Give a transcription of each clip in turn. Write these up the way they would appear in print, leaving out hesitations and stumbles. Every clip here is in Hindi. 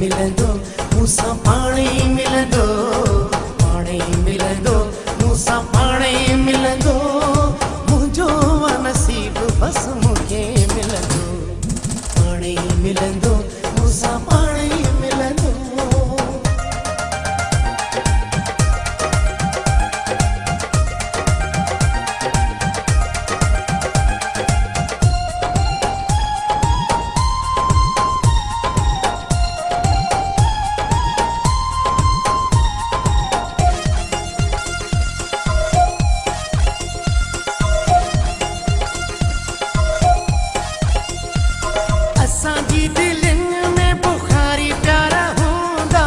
मिलंदो मूंसां पाणी मिलंदो, पाणी मिलंदो मूंसां पाणी मिलंदो, मुंहिंजो नसीब बस मूंखे मिलंदो, पाणी मिलंदो मूंसां पाणी मिलंदो। असांजी दिलनि में बुखारी प्यारा हूंदा,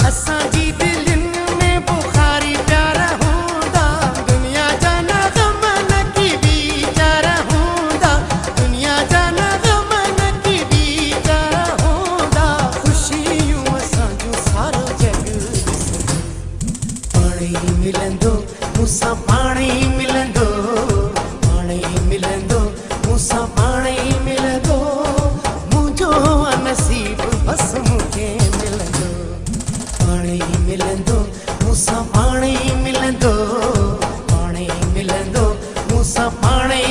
असांजी दिलनि में बुखारी प्यारा हूंदा, दुनिया जा न ग़म न की वीचारा हूंदा, दुनिया जा न ग़म न की वीचारा हूंदा, ख़ुशियूं असांजूं सारो जग ॾिसंदो, पाणी मिलंदो मूंसां पाणी मिलंदो, मिलंदो मूंसां पाणी मिलंदो, मुंहिंजो नसीब बस मूंखे मिलंदो, पाणी मिलंदो मूंसां पाणी मिलंदो, पाणी मिलंदो मूंसां पाणी